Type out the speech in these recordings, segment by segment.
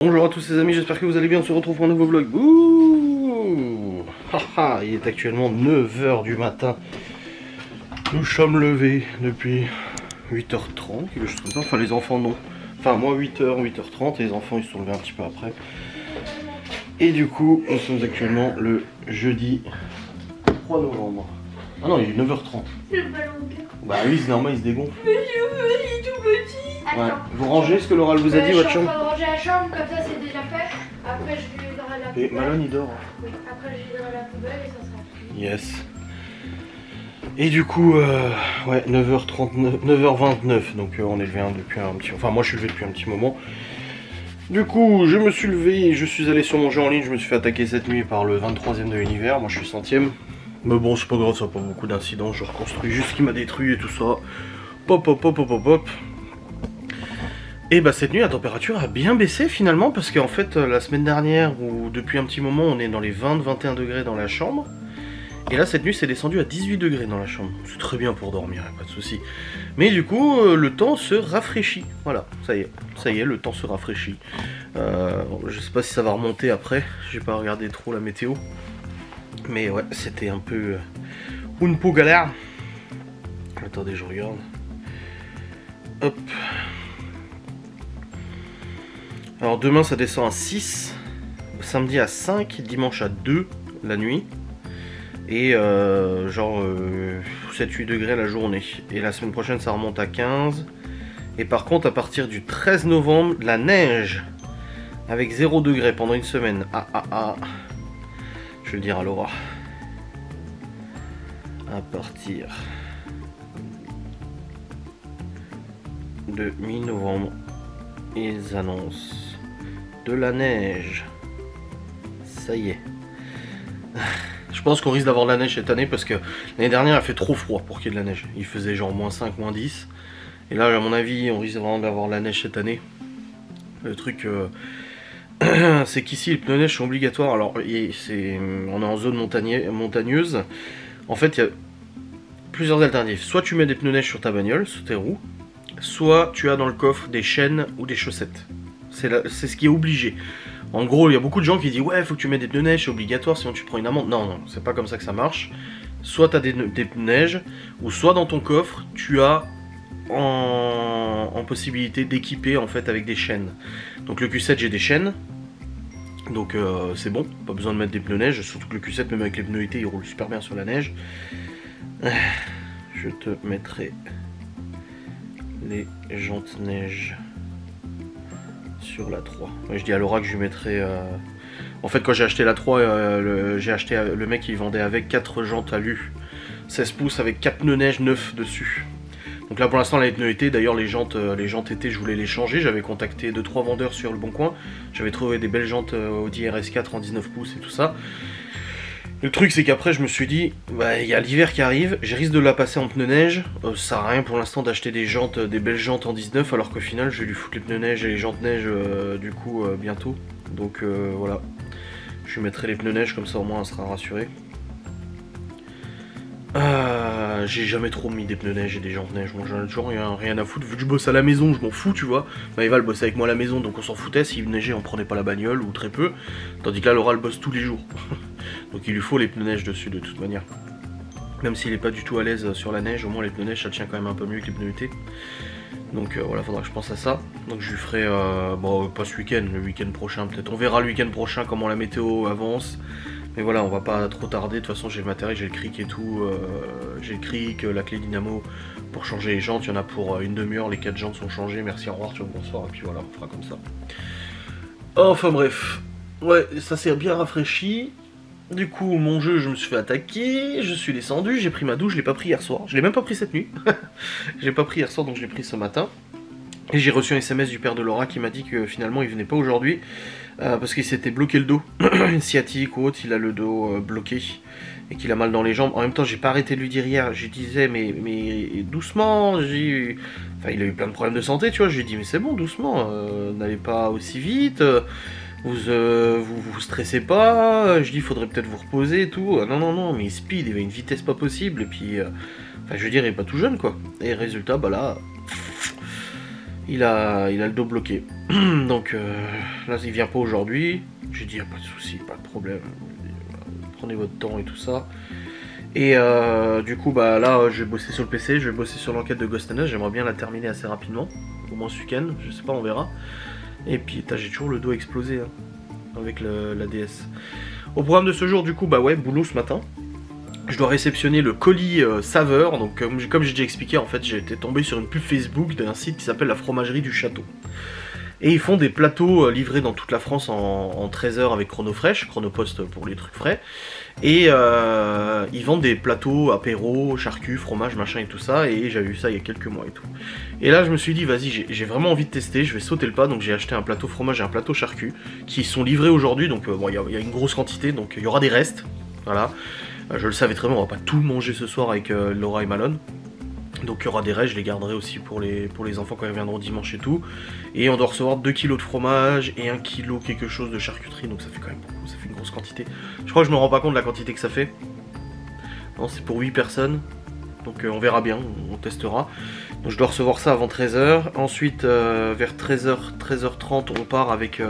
Bonjour à tous les amis, j'espère que vous allez bien, on se retrouve pour un nouveau vlog. Ouh, il est actuellement 9 h du matin. Nous sommes levés depuis 8 h 30, enfin les enfants non. Enfin moi 8 h, 8 h 30 et les enfants ils se sont levés un petit peu après. Et du coup, nous sommes actuellement le jeudi 3 novembre. Ah non, il est 9 h 30. Le ballon de... Bah oui, c'est normal, il se dégonfle. Mais il est tout petit. Ouais. Vous rangez ce que Laura vous a dit, votre chambre. Je suis en chambre? train de ranger la chambre, comme ça c'est déjà fait. Après je lui donnerai la poubelle. Et Malone il dort. Oui, après je lui donnerai la poubelle et ça sera fini. Yes. Et du coup, ouais, 9h39, 9h29, donc on est levé depuis un petit... Enfin, moi je suis levé depuis un petit moment. Du coup, je me suis levé et je suis allé sur mon jeu en ligne. Je me suis fait attaquer cette nuit par le 23e de l'univers. Moi je suis 100e. Mais bon, c'est pas grave, ça n'a pas beaucoup d'incidents. Je reconstruis juste ce qui m'a détruit et tout ça. Pop, pop, pop, pop, pop, pop. Et bah cette nuit la température a bien baissé finalement parce qu'en fait la semaine dernière ou depuis un petit moment on est dans les 20-21 degrés dans la chambre. Et là cette nuit c'est descendu à 18 degrés dans la chambre. C'est très bien pour dormir, pas de souci. Mais du coup le temps se rafraîchit. Voilà, ça y est, le temps se rafraîchit. Je sais pas si ça va remonter après, j'ai pas regardé trop la météo. Mais ouais, c'était un peu une peu galère. Attendez, je regarde. Hop. Alors demain ça descend à 6, samedi à 5, dimanche à 2 la nuit. Et genre 7-8 degrés la journée. Et la semaine prochaine ça remonte à 15. Et par contre à partir du 13 novembre, la neige. Avec 0 degré pendant une semaine. Je vais le dire à Laura. À partir de mi-novembre, ils annoncent de la neige. Ça y est. Je pense qu'on risque d'avoir de la neige cette année parce que l'année dernière il a fait trop froid pour qu'il y ait de la neige. Il faisait genre -5, -10. Et là à mon avis on risque vraiment d'avoir de la neige cette année. Le truc c'est qu'ici les pneus neige sont obligatoires. Alors on est en zone montagneuse. En fait il y a plusieurs alternatives. Soit tu mets des pneus neige sur ta bagnole, sur tes roues. Soit tu as dans le coffre des chaînes ou des chaussettes. C'est ce qui est obligé. En gros, il y a beaucoup de gens qui disent ouais, faut que tu mettes des pneus neige, c'est obligatoire, sinon tu prends une amende. Non, c'est pas comme ça que ça marche. Soit tu as des pneus neige, ou soit dans ton coffre, tu as en possibilité d'équiper en fait avec des chaînes. Donc le Q7, j'ai des chaînes. Donc c'est bon, pas besoin de mettre des pneus neige, surtout que le Q7, même avec les pneus été, il roule super bien sur la neige. Je te mettrai les jantes neige sur la 3. Ouais, je dis à Laura que je lui mettrai... En fait quand j'ai acheté la 3, j'ai acheté le mec qui vendait avec 4 jantes alu 16 pouces avec 4 pneus neige neufs dessus. Donc là pour l'instant les pneus été, d'ailleurs les jantes été je voulais les changer. J'avais contacté 2-3 vendeurs sur le bon coin. J'avais trouvé des belles jantes Audi RS4 en 19 pouces et tout ça. Le truc c'est qu'après je me suis dit, bah, y a l'hiver qui arrive, j'ai risque de la passer en pneus neige, ça sert à rien pour l'instant d'acheter des belles jantes en 19 alors qu'au final je vais lui foutre les pneus neige et les jantes neige du coup bientôt. Donc voilà, je lui mettrai les pneus neige comme ça au moins elle sera rassurée. J'ai jamais trop mis des pneus neige et des jantes neige, moi j'en ai toujours rien à foutre, vu que je bosse à la maison je m'en fous tu vois. Maëva elle bosse avec moi à la maison donc on s'en foutait, s'il neigeait on prenait pas la bagnole ou très peu. Tandis que là Laura elle bosse tous les jours. Donc il lui faut les pneus neige dessus de toute manière. Même s'il est pas du tout à l'aise sur la neige, au moins les pneus neige ça tient quand même un peu mieux que les pneus été. Donc voilà, faudra que je pense à ça. Donc je lui ferai, bon pas ce week-end, le week-end prochain peut-être. On verra le week-end prochain comment la météo avance. Mais voilà, on va pas trop tarder, de toute façon j'ai le matériel, j'ai le cric et tout. J'ai le cric, la clé dynamo pour changer les jantes. Il y en a pour une demi-heure, les 4 jantes sont changées. Merci, au revoir, tu vois, bonsoir. Et puis voilà, on fera comme ça. Enfin bref, ouais, ça s'est bien rafraîchi. Du coup, mon jeu, je me suis fait attaquer, je suis descendu, j'ai pris ma douche, je l'ai pas pris hier soir. Je l'ai même pas pris cette nuit. Je l'ai pas pris hier soir, donc je l'ai pris ce matin. Et j'ai reçu un SMS du père de Laura qui m'a dit que finalement il venait pas aujourd'hui. Parce qu'il s'était bloqué le dos, une sciatique ou autre, il a le dos bloqué et qu'il a mal dans les jambes. En même temps, j'ai pas arrêté de lui dire hier, je lui disais mais doucement, enfin il a eu plein de problèmes de santé, tu vois, je lui ai dit mais c'est bon, doucement, n'allez pas aussi vite, vous stressez pas, je dis il faudrait peut-être vous reposer et tout. Non, mais il speed, il avait une vitesse pas possible et puis, enfin je veux dire il est pas tout jeune quoi. Et résultat, bah là... il a le dos bloqué. Donc là il vient pas aujourd'hui. J'ai dit pas de souci, pas de problème. Prenez votre temps et tout ça. Et du coup bah là je vais bosser sur le PC, je vais bosser sur l'enquête de Ghost and Us. J'aimerais bien la terminer assez rapidement, au moins ce week-end, je sais pas, on verra. Et puis j'ai toujours le dos explosé hein, avec la DS. Au programme de ce jour du coup bah ouais, boulot ce matin. Je dois réceptionner le colis saveur. Donc comme j'ai déjà expliqué, en fait j'ai été tombé sur une pub Facebook d'un site qui s'appelle la fromagerie du château. Et ils font des plateaux livrés dans toute la France en 13 heures avec Chronopost pour les trucs frais. Et ils vendent des plateaux apéro, charcuts, fromage, machin et tout ça. Et j'avais vu ça il y a quelques mois et tout. Et là je me suis dit vas-y, j'ai vraiment envie de tester, je vais sauter le pas. Donc j'ai acheté un plateau fromage et un plateau charcut qui sont livrés aujourd'hui. Donc bon, il y a une grosse quantité, donc il y aura des restes. Voilà. Je le savais très bien, on va pas tout manger ce soir avec Laura et Malone. Donc il y aura des restes, je les garderai aussi pour les enfants quand ils reviendront dimanche et tout. Et on doit recevoir 2 kg de fromage et 1 kg quelque chose de charcuterie. Donc ça fait quand même beaucoup, ça fait une grosse quantité. Je crois que je me rends pas compte de la quantité que ça fait. Non, c'est pour 8 personnes. Donc on verra bien, on testera. Donc je dois recevoir ça avant 13 h. Ensuite vers 13 h, 13 h 30 on part avec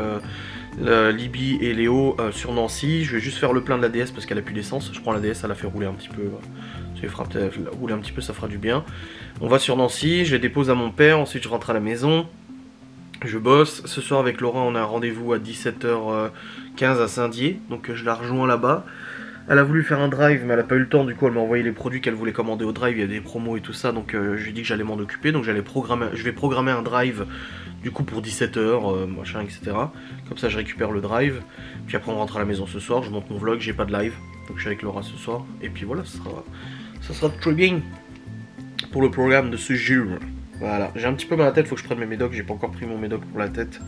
Libby et Léo sur Nancy. Je vais juste faire le plein de la DS parce qu'elle a plus d'essence. Je prends la DS, elle a fait rouler un petit peu. Ça lui fera peut-être rouler un petit peu, ça fera du bien. On va sur Nancy, je les dépose à mon père. Ensuite je rentre à la maison. Je bosse. Ce soir avec Laura on a un rendez-vous à 17 h 15 à Saint-Dié. Donc je la rejoins là-bas. Elle a voulu faire un drive mais elle n'a pas eu le temps, du coup elle m'a envoyé les produits qu'elle voulait commander au drive, il y a des promos et tout ça, donc je lui ai dit que j'allais m'en occuper, donc je vais programmer un drive du coup pour 17 h, machin, etc. Comme ça je récupère le drive, puis après on rentre à la maison ce soir, je monte mon vlog, j'ai pas de live, donc je suis avec Laura ce soir, et puis voilà, ça sera très bien pour le programme de ce jour. Voilà, j'ai un petit peu mal à la tête, faut que je prenne mes médocs, j'ai pas encore pris mon médoc pour la tête,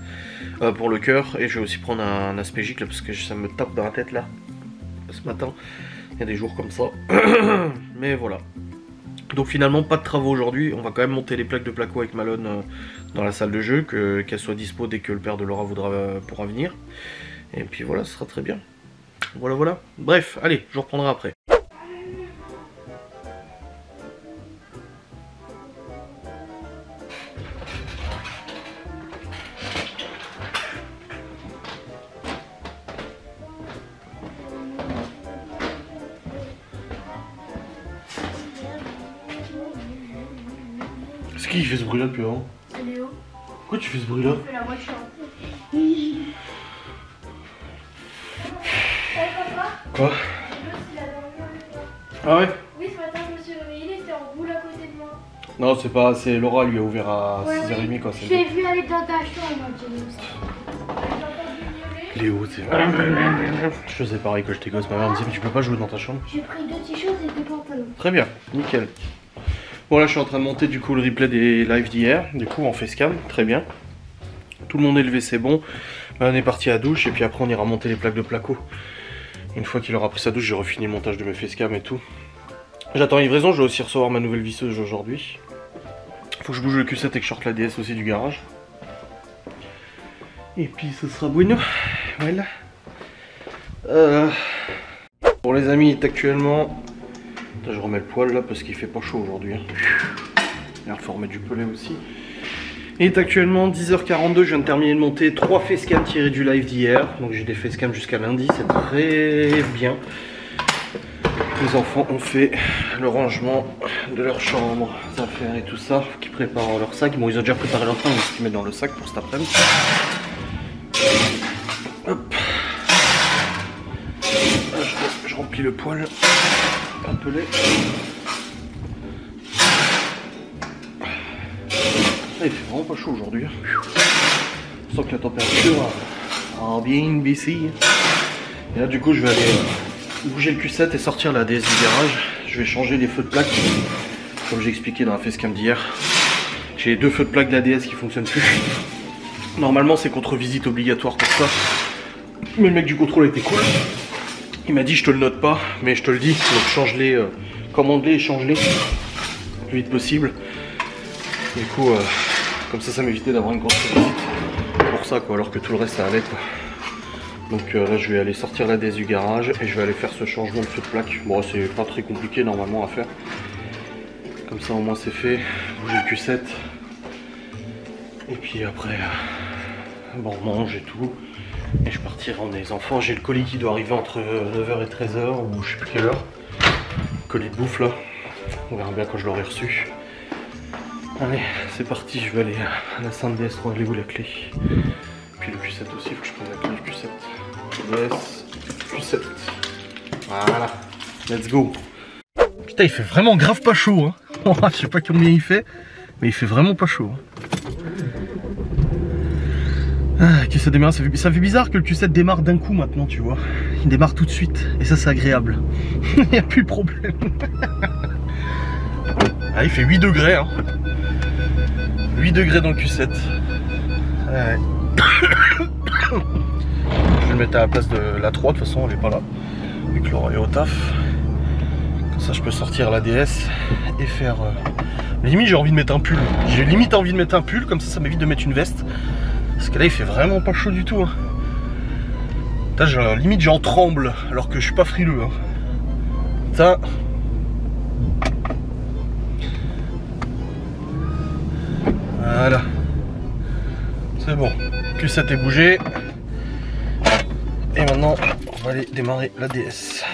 pour le cœur, et je vais aussi prendre un aspégique là, parce que ça me tape dans la tête là. Ce matin, il y a des jours comme ça, mais voilà. Donc finalement pas de travaux aujourd'hui, on va quand même monter les plaques de placo avec Malone dans la salle de jeu, qu'elle soit dispo dès que le père de Laura pourra venir. Et puis voilà, ce sera très bien. Voilà. Bref, allez, je reprendrai après. C'est qui fait ce bruit là depuis avant? C'est Léo. Pourquoi tu fais ce bruit là? Il fait la voiture. Quoi? Ah ouais? Oui, ce matin je me suis réveillée, il était en boule à côté de moi. Non, c'est Laura lui a ouvert à 6h30 quoi. Je l'ai vu aller dans ta chambre, moi, j'ai Léo. Léo, c'est... Je faisais pareil quand j'étais gosse, ma mère me disait mais tu peux pas jouer dans ta chambre? J'ai pris 2 t-shirts et 2 pantalons. Très bien, nickel. Bon là je suis en train de monter du coup le replay des lives d'hier, du coup en facecam, très bien. Tout le monde est levé, c'est bon. Là, on est parti à la douche et puis après on ira monter les plaques de placo. Une fois qu'il aura pris sa douche, j'ai refini le montage de mes facecam et tout. J'attends livraison, je dois aussi recevoir ma nouvelle visseuse aujourd'hui. Faut que je bouge le Q7 et que je sorte la DS aussi du garage. Et puis ce sera bueno. Voilà. Bon les amis, il est actuellement... Je remets le poil là parce qu'il fait pas chaud aujourd'hui. Il faut remettre du pellet aussi. Il est actuellement 10h42, je viens de terminer de monter 3 facecams tirés du live d'hier. Donc j'ai des facecams jusqu'à lundi, c'est très bien. Les enfants ont fait le rangement de leur chambre, les affaires et tout ça, qu'ils préparent leur sac. Bon, ils ont déjà préparé leur train, mais ce qu'ils mettent dans le sac pour cet après-midi. Hop. Je remplis le poêle. Un pelé. Il fait vraiment pas chaud aujourd'hui. Je sens que la température a bien baissé. Et là du coup je vais aller bouger le Q7 et sortir la DS du garage. Je vais changer les feux de plaque. Comme j'ai expliqué dans la facecam d'hier. J'ai 2 feux de plaque de la DS qui fonctionnent plus. Normalement c'est contre-visite obligatoire pour ça. Mais le mec du contrôle était cool. Il m'a dit je te le note pas, mais je te le dis, donc change-les, commande-les et change-les le plus vite possible. Du coup, comme ça m'évitait d'avoir une grosse visite pour ça quoi, alors que tout le reste ça allait quoi. Donc là je vais aller sortir la DS du garage et je vais aller faire ce changement de feu de plaque. Bon c'est pas très compliqué normalement à faire. Comme ça au moins c'est fait. Bouger le Q7. Et puis après, bon, on mange et tout. Et je partirai emmener les enfants. J'ai le colis qui doit arriver entre 9h et 13h ou je sais plus quelle heure. Colis de bouffe là. On verra bien quand je l'aurai reçu. Allez, c'est parti, je vais aller à la Sainte-Déesse, rendez-vous la clé. Puis le Q7 aussi, il faut que je prenne la clé du Q7. Déesse, Q7. Voilà, let's go. Putain, il fait vraiment grave pas chaud, hein. Je sais pas combien il fait, mais il fait vraiment pas chaud. Ah, que ça démarre, ça fait bizarre que le Q7 démarre d'un coup maintenant, tu vois. Il démarre tout de suite, et ça c'est agréable. Il n'y a plus de problème. Ah, il fait 8 degrés, hein. 8 degrés dans le Q7. Ouais. Je vais le mettre à la place de la 3, de toute façon elle est pas là. Vu que Laura est au taf. Comme ça je peux sortir la DS et faire... Limite j'ai envie de mettre un pull. J'ai limite envie de mettre un pull, comme ça m'évite de mettre une veste. Parce que là il fait vraiment pas chaud du tout. Hein. Putain, limite j'en tremble alors que je suis pas frileux. Hein. Putain. Voilà. C'est bon. Q7 est bougé. Et maintenant, on va aller démarrer la DS.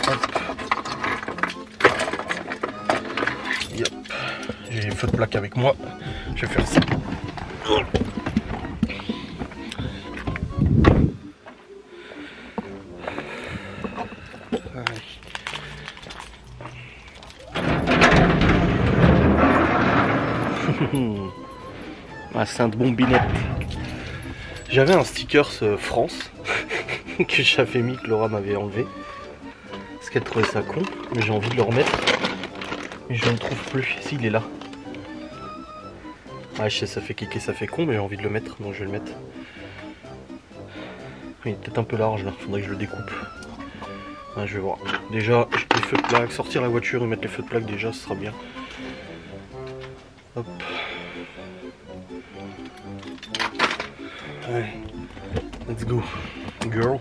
Hop. Yep. J'ai les feux de plaque avec moi. Je vais faire ça. La Sainte Bombinette. J'avais un sticker France que j'avais mis, que Laura m'avait enlevé parce qu'elle trouvait ça con, mais j'ai envie de le remettre et je ne le trouve plus. Si, il est là. Ah, je sais, ça fait cliquer, ça fait con, mais j'ai envie de le mettre, donc je vais le mettre. Il est peut-être un peu large là, faudrait que je le découpe. Ah, je vais voir. Déjà, les feux de plaque, sortir la voiture et mettre les feux de plaque déjà, ce sera bien. Hop. Allez, let's go, girl.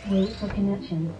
Wait for connection.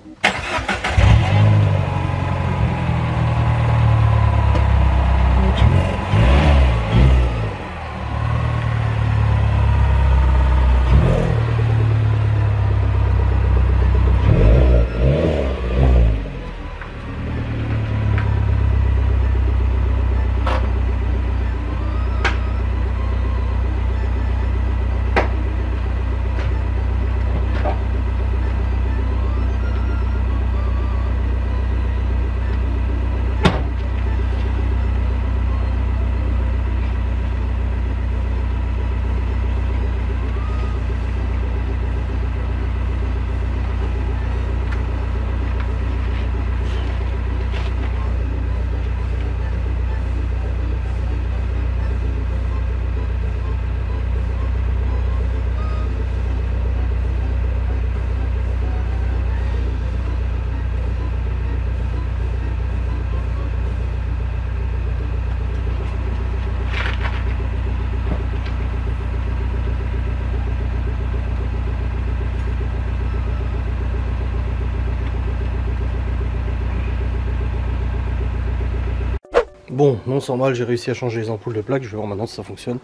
Bon, non sans mal, j'ai réussi à changer les ampoules de plaque, je vais voir maintenant si ça fonctionne.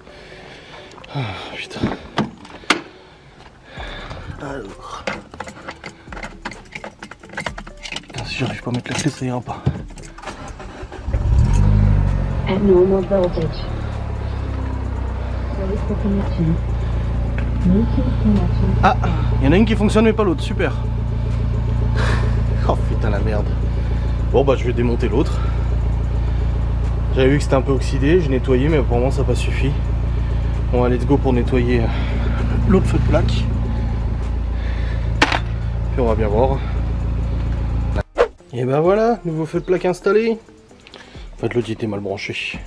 Ah, putain. Alors. Putain, si j'arrive pas à mettre la clé, ça ira pas. At normal voltage. Wait for connection. Bluetooth connection. Ah, il y en a une qui fonctionne mais pas l'autre, super. Oh putain la merde. Bon bah je vais démonter l'autre. J'avais vu que c'était un peu oxydé, j'ai nettoyé mais pour moi ça n'a pas suffi. Bon va let's go pour nettoyer l'autre feu de plaque. Puis on va bien voir. Et ben voilà, nouveau feu de plaque installé. En fait l'autre était mal branché.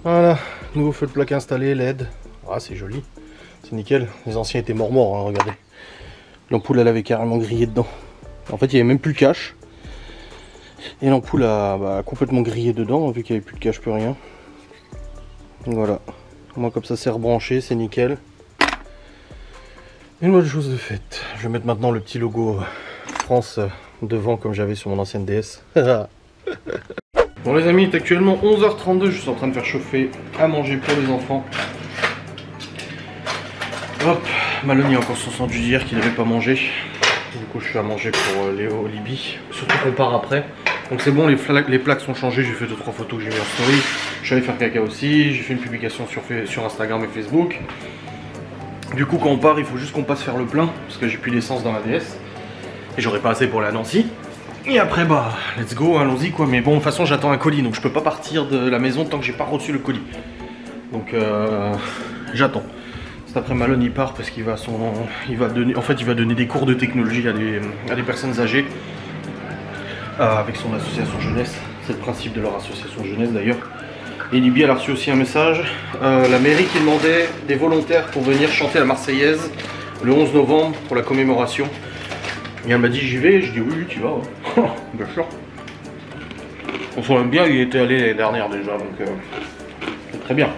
Voilà, nouveau feu de plaque installé, LED. Ah c'est joli, c'est nickel. Les anciens étaient morts, hein, regardez. L'ampoule elle avait carrément grillé dedans. En fait il n'y avait même plus le cache. Et l'ampoule a complètement grillé dedans, vu qu'il n'y avait plus de cache, plus rien. Voilà. Moi comme ça c'est rebranché, c'est nickel. Une bonne chose de faite. Je vais mettre maintenant le petit logo France devant comme j'avais sur mon ancienne DS. Bon les amis, il est actuellement 11h32, je suis en train de faire chauffer à manger pour les enfants. Hop, Malone il a encore son sandwich d'hier qu'il n'avait pas mangé. Du coup je fais à manger pour Léo, Libye. Surtout qu'on part après. Donc c'est bon, les plaques sont changées, j'ai fait 2-3 photos que j'ai mis en story. Je suis allé faire caca aussi, j'ai fait une publication sur Instagram et Facebook. Du coup quand on part, il faut juste qu'on passe faire le plein, parce que j'ai plus d'essence dans la DS. Et j'aurais pas assez pour aller à Nancy. Et après bah, let's go, allons-y quoi. Mais bon, de toute façon j'attends un colis, donc je peux pas partir de la maison tant que j'ai pas reçu le colis. Donc j'attends. Cet après Malone il part parce qu'il va donner des cours de technologie à des personnes âgées. Avec son association jeunesse, c'est le principe de leur association jeunesse d'ailleurs. Et Libye elle a reçu aussi un message, la mairie qui demandait des volontaires pour venir chanter la Marseillaise le 11 novembre pour la commémoration. Et elle m'a dit j'y vais, je dis oui tu vas, ouais. Bien sûr. On s'en aime bien, il était allé l'année dernière déjà, donc c'est très bien.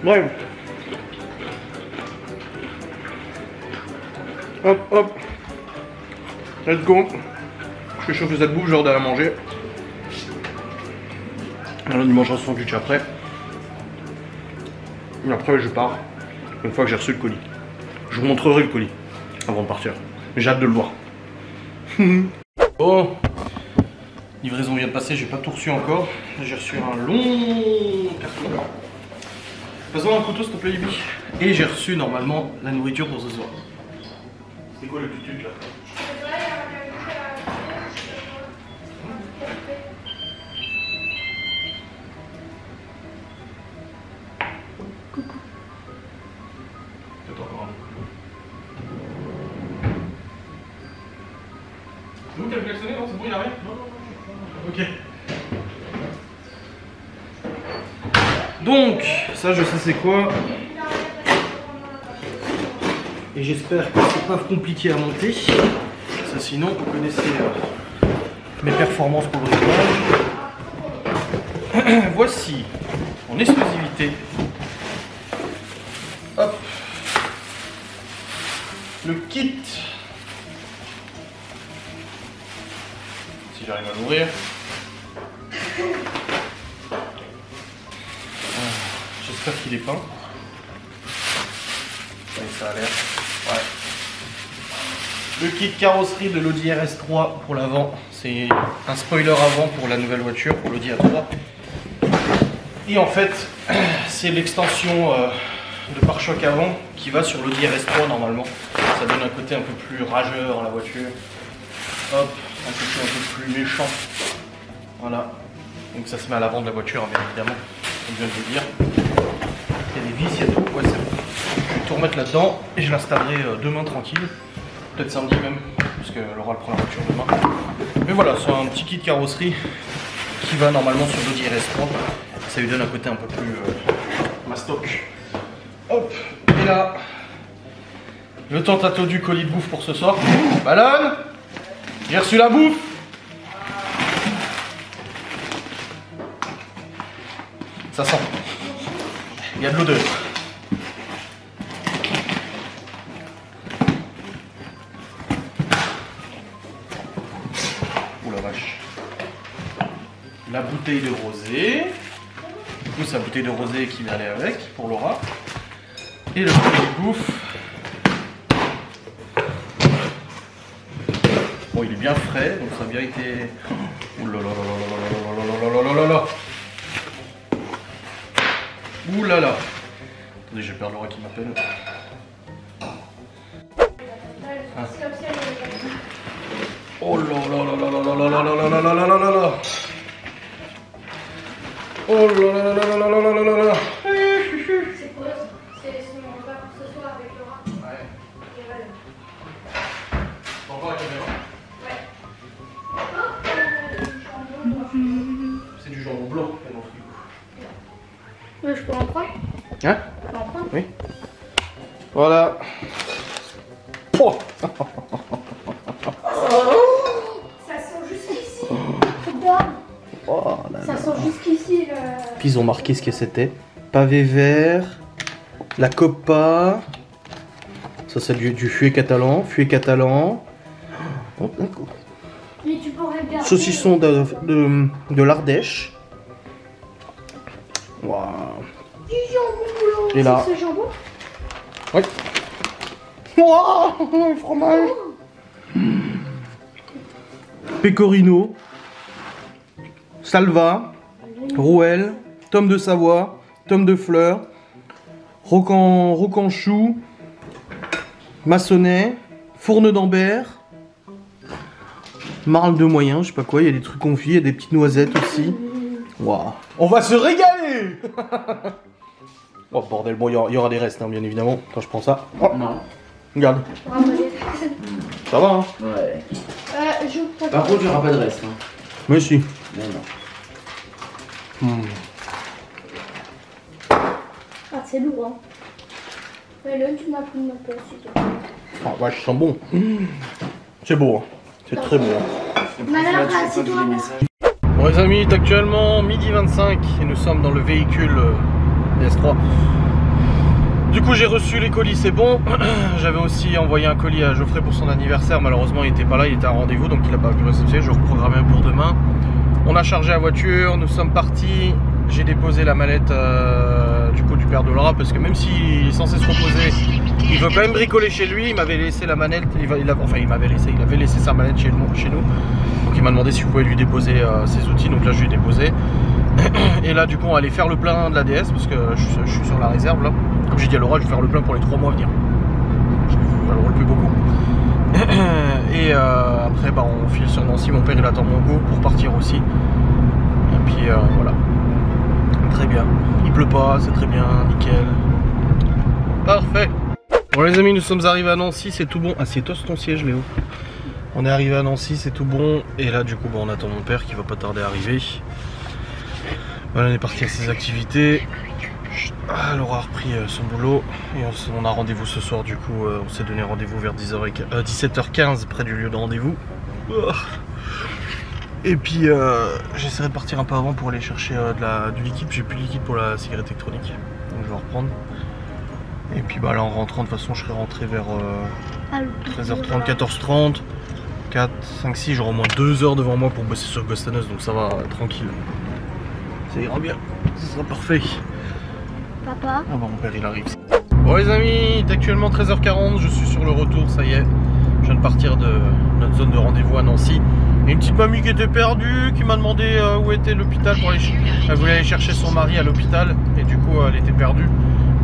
Ouais. Hop hop, let's go. Je fais chauffer cette bouffe, genre d'aller manger. Alors il mangera son sandwich après. Et après je pars, une fois que j'ai reçu le colis. Je vous montrerai le colis avant de partir. J'ai hâte de le voir. Bon, livraison vient de passer, j'ai pas tout reçu encore. J'ai reçu un long carton. Passe-moi un couteau s'il te plaît Libby. Et j'ai reçu normalement la nourriture pour ce soir. C'est quoi le petit truc là? C'est vous qui avez klaxonné, non? C'est bon, il n'y a rien? Non. Ok. Donc, ça je sais c'est quoi. Et j'espère que c'est pas compliqué à monter. Ça sinon, vous connaissez mes performances pour le bricolage. Voici, en exclusivité, hop, le kit. Si j'arrive à l'ouvrir. J'espère qu'il est peint. Oui, ça a l'air. Ouais. Le kit carrosserie de l'Audi RS3 pour l'avant. C'est un spoiler avant pour la nouvelle voiture, pour l'Audi A3. Et en fait, c'est l'extension de pare-choc avant qui va sur l'Audi RS3 normalement. Ça donne un côté un peu plus rageur à la voiture. Hop, un côté un peu plus méchant. Voilà. Donc ça se met à l'avant de la voiture, bien évidemment, comme je viens de vous dire. Il y a des vis, il y a tout. Ouais, c'est bon. Je vais tout remettre là-dedans et je l'installerai demain tranquille. Peut-être samedi même, parce que Laura prend la voiture demain. Mais voilà, c'est un petit kit carrosserie qui va normalement sur l'Audi RS3. Ça lui donne un côté un peu plus mastoc. Hop, et là, le tant attendu colis de bouffe pour ce soir. Malone, j'ai reçu la bouffe. Ça sent. Il y a de l'odeur. Ouh la vache. La bouteille de rosé. Du coup, c'est la bouteille de rosé qui vient aller avec pour Laura. Et le colis de bouffe. Bon, il est bien frais, donc ça a bien été. Ouh là là là là là là là là là là là. Ouh là là. Attendez, j'ai peur de Laura qui m'appelle. Ah. Oh là là là là là là là là là là là là là là. Oh là là là là là là là là là. C'est pour mon repas pour ce soir avec Laura. Ouais. Et voilà. Encore la caméra. Ouais. C'est du jambon blanc dans le frigo. Ouais, je peux en prendre? Hein? Je peux en prendre? Oui. Voilà. Oh. Ça sent jusqu'ici. aussi le... Puis ils ont marqué ce que c'était. Pavé vert, la copa. Ça c'est du fuet catalan. Fuet catalan. Oh, d'accord. Mais tu pourrais garder... Saucisson de l'Ardèche. Waouh. Du jambon. Et là. C'est ce jambon? Ouais. Waouh, le fromage. Pecorino. Salva. Rouelle. Tome de Savoie. Tome de fleurs. Rocan chou. Maçonnet. Fourne d'Ambert. Marle de moyen, je sais pas quoi, il y a des trucs confits, il y a des petites noisettes aussi. Waouh. On va se régaler. Oh bordel, bon, il y aura des restes, hein, bien évidemment, quand je prends ça. Oh. Non. Regarde. Ça va, hein. Ouais. Je Par contre, il n'y aura pas de reste. Hein. Mais si. Non, non. Ah, c'est lourd, hein. Mais là, tu m'as pris ma place, s'il te plaît. Ah, vache, ça sent bon. C'est beau, hein. C'est très beau. Hein. Malheur, assis-toi. Bon les amis, il est actuellement 12h25 et nous sommes dans le véhicule DS3. Du coup j'ai reçu les colis, c'est bon. J'avais aussi envoyé un colis à Geoffrey pour son anniversaire, malheureusement il n'était pas là, il était à rendez-vous donc il n'a pas pu réceptionner, je reprogrammais pour demain. On a chargé la voiture, nous sommes partis, j'ai déposé la mallette du coup du père de Laura parce que même s'il est censé se reposer, il veut quand même bricoler chez lui, il m'avait laissé la mallette, il avait laissé sa mallette chez nous. Donc il m'a demandé si je pouvais lui déposer ses outils, donc là je lui ai déposé. Et là du coup on va aller faire le plein de la DS parce que je suis sur la réserve là. Comme j'ai dit à Laura, je vais faire le plein pour les 3 mois à venir. Je ne roule plus beaucoup. Et après bah, on file sur Nancy, mon père il attend mon go pour partir aussi. Et puis voilà. Très bien. Il pleut pas, c'est très bien, nickel. Parfait. Bon les amis, nous sommes arrivés à Nancy, c'est tout bon. Ah c'est toi ton siège Léo. On est arrivé à Nancy, c'est tout bon. Et là du coup bah, on attend mon père qui va pas tarder à arriver. Voilà, on est parti à ses activités. Ah, Laura a repris son boulot. Et on a rendez-vous ce soir du coup. On s'est donné rendez-vous vers 17h15 près du lieu de rendez-vous. Et puis j'essaierai de partir un peu avant pour aller chercher du liquide. J'ai plus de liquide pour la cigarette électronique. Donc je vais reprendre. Et puis bah là en rentrant de toute façon je serai rentré vers 13h30, 14h30, 4, 5, 6, j'aurai au moins 2 heures devant moi pour bosser sur Ghost and Us, donc ça va, tranquille. Ça ira bien, ça sera parfait. Papa. Ah bah mon père il arrive. Bon les amis, il est actuellement 13h40, je suis sur le retour, ça y est. Je viens de partir de notre zone de rendez-vous à Nancy. Et une petite mamie qui était perdue, qui m'a demandé où était l'hôpital pour aller. Elle voulait aller chercher son mari à l'hôpital et du coup elle était perdue.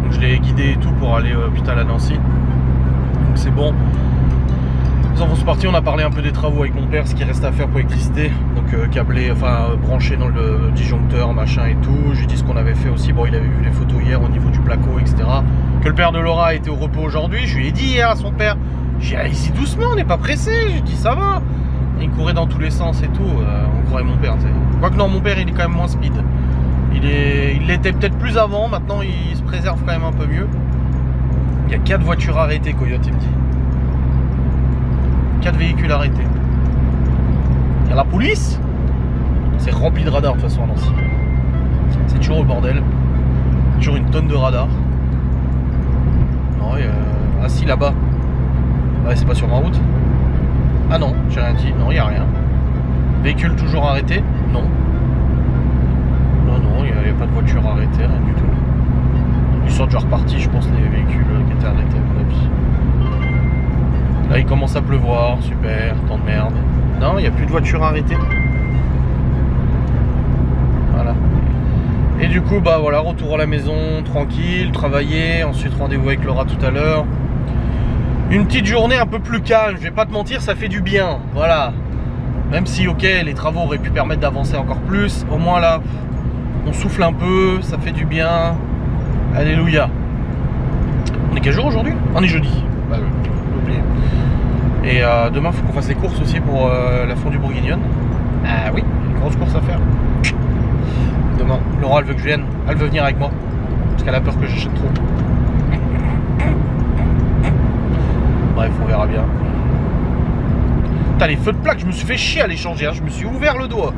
Donc je l'ai guidé et tout pour aller à l'hôpital à Nancy. Donc c'est bon. Les enfants sont partis, on a parlé un peu des travaux avec mon père, ce qui reste à faire pour l'électricité. Donc câblé, enfin branché dans le disjoncteur, machin et tout. J'ai dit ce qu'on avait fait aussi. Bon, il avait vu les photos hier au niveau du placo, etc. Que le père de Laura était au repos aujourd'hui. Je lui ai dit hier à son père, j'ai dit allez-y doucement, on n'est pas pressé. J'ai dit ça va. Et il courait dans tous les sens et tout. On croirait mon père. Quoique non, mon père il est quand même moins speed. Il l'était peut-être plus avant, maintenant il se préserve quand même un peu mieux. Il y a 4 voitures arrêtées, Coyote, il me dit. 4 véhicules arrêtés. Il y a la police. C'est rempli de radars de toute façon à Nancy. C'est toujours le bordel. Toujours une tonne de radars. Non, ah si, là-bas. Ouais, c'est pas sur ma route. Ah non, j'ai rien dit. Non, il n'y a rien. Véhicule toujours arrêté. Non. Non, il n'y a pas de voiture arrêtée, rien du tout. Ils sont déjà repartis, je pense, les véhicules qui étaient arrêtés, à mon avis. Là, il commence à pleuvoir, super, temps de merde. Non, il n'y a plus de voiture arrêtée. Voilà. Et du coup, bah voilà, retour à la maison, tranquille, travailler. Ensuite, rendez-vous avec Laura tout à l'heure. Une petite journée un peu plus calme, je vais pas te mentir, ça fait du bien. Voilà. Même si, ok, les travaux auraient pu permettre d'avancer encore plus, au moins là, on souffle un peu, ça fait du bien. Alléluia. On est quel jour aujourd'hui? On est jeudi. Bah, j'ai oublié. Et demain, il faut qu'on fasse les courses aussi pour la fondue bourguignonne. Ah oui, une grosse course à faire. Demain, Laura, elle veut que je vienne. Elle veut venir avec moi. Parce qu'elle a peur que j'achète trop. Bref, on verra bien. Putain, les feux de plaque, je me suis fait chier à les changer. Hein. Je me suis ouvert le doigt.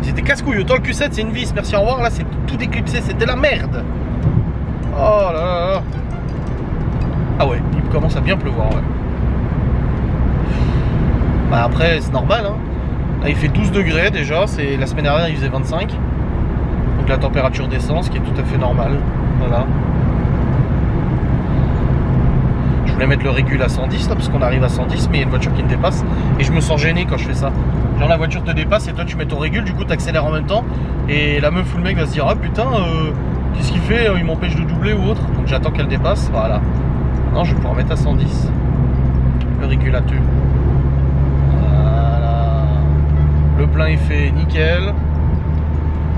C'était casse-couille. Autant le Q7 c'est une vis, merci au revoir. Là c'est tout éclipsé, c'était la merde. Oh là là là. Ah ouais, il commence à bien pleuvoir, ouais. Bah après c'est normal hein. Là il fait 12 degrés déjà, c'est la semaine dernière il faisait 25. Donc la température descend, ce qui est tout à fait normal. Voilà. Je voulais mettre le régule à 110 là parce qu'on arrive à 110 mais il y a une voiture qui me dépasse et je me sens gêné quand je fais ça. Genre la voiture te dépasse et toi tu mets ton régule, du coup tu accélères en même temps et la meuf ou le mec va se dire ah putain qu'est-ce qu'il fait, il m'empêche de doubler ou autre. Donc j'attends qu'elle dépasse, voilà. Non, je vais pouvoir mettre à 110 le régulateur. Voilà. Le plein est fait, nickel.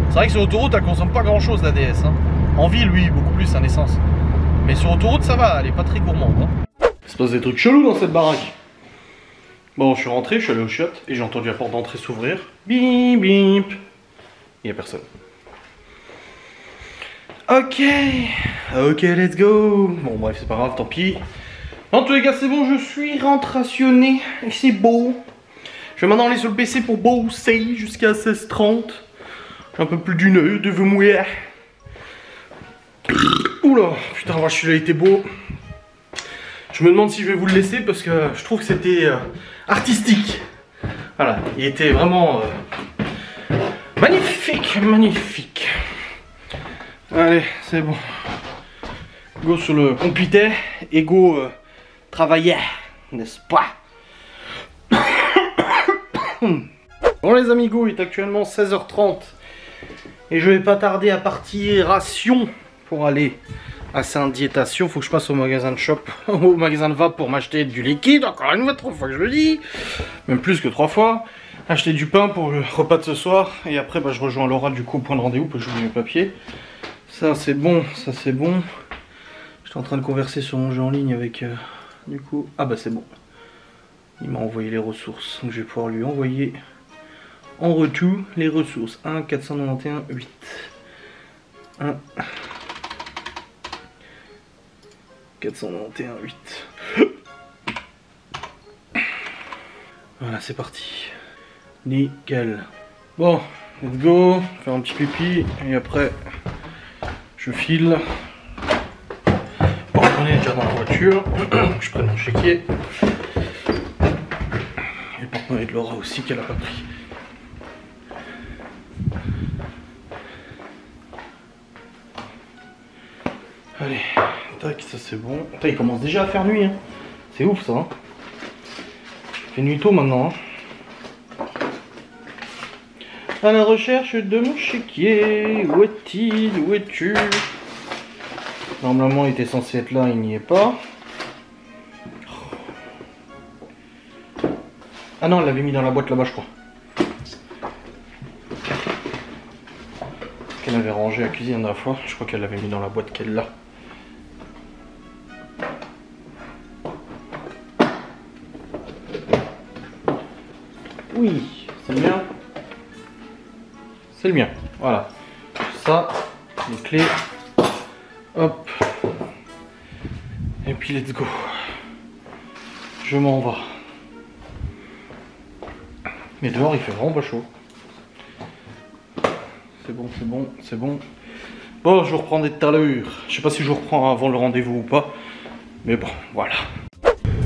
C'est vrai que sur autoroute elle consomme pas grand chose la DS hein. En ville oui, beaucoup plus en essence. Mais sur autoroute ça va, elle est pas très gourmande hein. Il se passe des trucs chelous dans cette baraque. Bon, je suis rentré, je suis allé au chiottes et j'ai entendu la porte d'entrée s'ouvrir. Bip bip. Il n'y a personne. Ok, let's go. Bon bref, c'est pas grave, tant pis. En tous les cas, c'est bon, je suis rentrationné et c'est beau. Je vais maintenant aller sur le PC pour bosser jusqu'à 16h30. Un peu plus d'une heure de vous mouiller. Oula, putain, celui-là était beau. Je me demande si je vais vous le laisser parce que je trouve que c'était artistique. Voilà, il était vraiment magnifique, magnifique. Allez, c'est bon. Go sur le computer et go travailler, n'est-ce pas? Bon les amigos, il est actuellement 16h30 et je vais pas tarder à partir à Sion pour aller à Saint-Diétation. Faut que je passe au magasin de shop, au magasin de vape pour m'acheter du liquide, encore une fois, 3 fois que je le dis, même plus que 3 fois. Acheter du pain pour le repas de ce soir et après bah, je rejoins Laura du coup au point de rendez-vous parce que j'oublie mes papiers. Ça c'est bon, ça c'est bon. J'étais en train de converser sur mon jeu en ligne avec du coup, ah bah c'est bon. Il m'a envoyé les ressources, donc je vais pouvoir lui envoyer en retour les ressources. 1 491 8 1 491 8. Voilà, c'est parti. Nickel. Bon, let's go. Faire un petit pipi et après je file. Bon, on est déjà dans la voiture. Je prends mon chéquier. Et le porte-monnaie de Laura aussi qu'elle a pas pris. Allez, tac, ça c'est bon. Tac, il commence déjà à faire nuit. Hein. C'est ouf ça. Hein. Il fait nuit tôt maintenant. Hein. À la recherche de mon chéquier. Où est-il? Où es-tu? Normalement il était censé être là, il n'y est pas. Ah non, elle l'avait mis dans la boîte là-bas je crois. Qu'elle avait rangé à la cuisine la dernière fois. Je crois qu'elle l'avait mis dans la boîte qu'elle a. Oui, c'est le mien. C'est le mien. Voilà. Ça, les clés. Hop. Et puis let's go. Je m'en vais. Mais dehors il fait vraiment pas chaud. C'est bon, c'est bon, c'est bon. Bon, je vous reprendrai tout à l'heure. Je sais pas si je vous reprends avant le rendez-vous ou pas. Mais bon, voilà.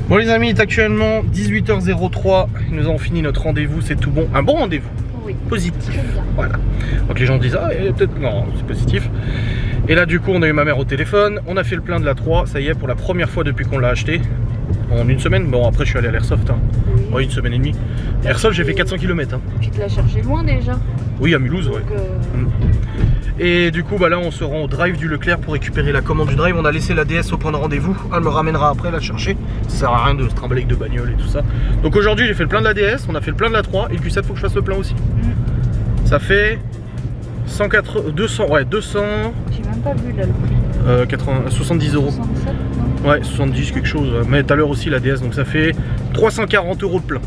Bon les amis, il est actuellement 18h03. Nous avons fini notre rendez-vous, c'est tout bon. Un bon rendez-vous. Oui. Positif. Voilà. Donc les gens disent, ah, peut-être, non, c'est positif. Et là, du coup, on a eu ma mère au téléphone. On a fait le plein de la 3. Ça y est, pour la première fois depuis qu'on l'a acheté. En une semaine. Bon, après, je suis allé à l'Airsoft. Hein. Oui. Ouais, une semaine et demie. Airsoft, j'ai fait 400 km. Hein. Tu te l'as cherché loin déjà? Oui, à Mulhouse, ouais. Et du coup, bah là, on se rend au drive du Leclerc pour récupérer la commande du drive. On a laissé la DS au point de rendez-vous. Elle me ramènera après la chercher. Ça sert à rien de se trimballer avec de bagnole et tout ça. Donc aujourd'hui, j'ai fait le plein de la DS. On a fait le plein de la 3. Et le Q7, faut que je fasse le plein aussi. Ça fait 200. Ouais, 200. J'ai même pas vu là le prix. 70 euros. 67, non? Ouais, 70 quelque chose. Mais tout à l'heure aussi la DS. Donc ça fait 340 euros de plein.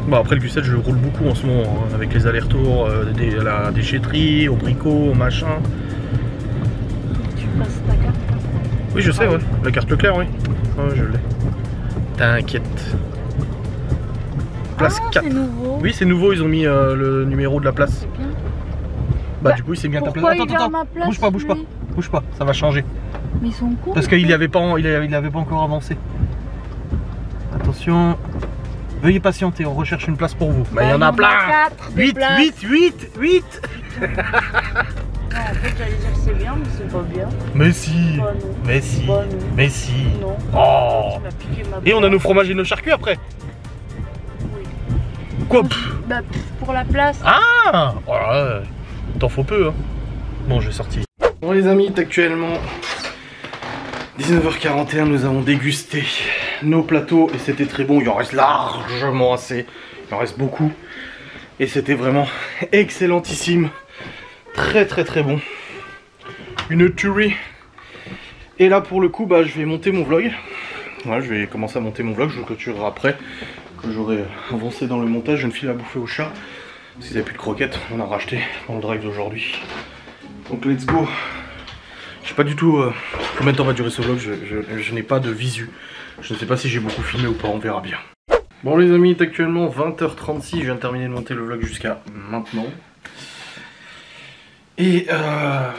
Bon après le Q7 je le roule beaucoup en ce moment hein, avec les allers-retours à la déchetterie, au bricot, au machin. Tu passes ta carte? Oui je sais ouais, la carte Leclerc oui. Ouais je l'ai. T'inquiète. place 4. C'est nouveau. Oui, c'est nouveau, ils ont mis le numéro de la place. C'est bien. Bah, du coup, c'est bien ta place. Attends, bouge pas, bouge pas, ça va changer. Mais ils sont courts. Parce qu'il avait pas, il avait pas encore avancé. Attention, veuillez patienter, on recherche une place pour vous. Bah, il y en a plein. 8. Non, en fait, j'allais dire que c'est bien, mais c'est pas bien. Mais si, Bah, non. mais si, Bah, non. mais si. Non. Oh. Tu m'as piqué ma Et on a place. nos fromages et nos charcuts après. Oui. Quoi? Bah, pour la place. Ah, oh là, t'en faut peu, hein. Bon, je vais sortir. Bon les amis, actuellement 19h41, nous avons dégusté nos plateaux et c'était très bon. Il en reste largement assez, il en reste beaucoup et c'était vraiment excellentissime, très bon, une tuerie. Et là pour le coup, bah, je vais monter mon vlog. Voilà, je vais commencer à monter mon vlog, je le clôturerai après. Quand j'aurai avancé dans le montage, je ne file à bouffer au chat. S'ils n'avaient plus de croquettes, on en a racheté dans le drive d'aujourd'hui. Donc let's go. Je sais pas du tout combien de temps va durer ce vlog, je n'ai pas de visu. Je ne sais pas si j'ai beaucoup filmé ou pas, on verra bien. Bon les amis, il est actuellement 20h36, je viens de terminer de monter le vlog jusqu'à maintenant. Et là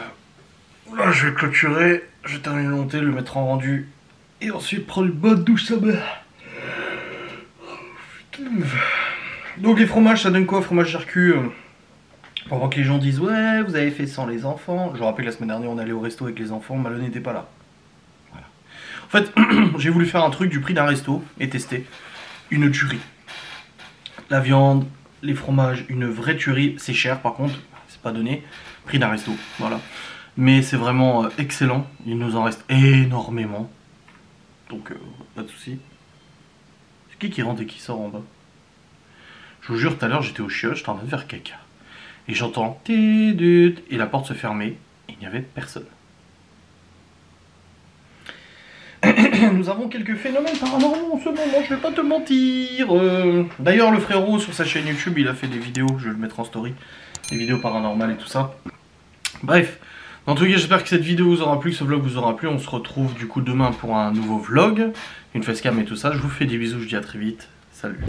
je vais clôturer, je vais terminer de monter, le mettre en rendu. Et ensuite prendre une bonne douche sommaire. Donc les fromages, ça donne quoi? Fromage charcu, pendant que les gens disent ouais vous avez fait sans les enfants. Je vous rappelle la semaine dernière on allait au resto avec les enfants, Malo n'était pas là. Voilà. En fait j'ai voulu faire un truc du prix d'un resto et tester une tuerie. La viande, les fromages, une vraie tuerie. C'est cher par contre, c'est pas donné. Prix d'un resto, voilà. Mais c'est vraiment excellent, il nous en reste énormément. Donc pas de soucis. C'est qui rentre et qui sort en bas? Je vous jure, tout à l'heure j'étais au chiottes, j'étais en train de faire caca. Et j'entends et la porte se fermait et il n'y avait personne. Nous avons quelques phénomènes paranormaux en ce moment, je vais pas te mentir. D'ailleurs le frérot sur sa chaîne YouTube il a fait des vidéos, je vais le mettre en story. Des vidéos paranormales et tout ça. Bref, en tout cas j'espère que cette vidéo vous aura plu, que ce vlog vous aura plu. On se retrouve du coup demain pour un nouveau vlog, une facecam et tout ça. Je vous fais des bisous, je dis à très vite. Salut.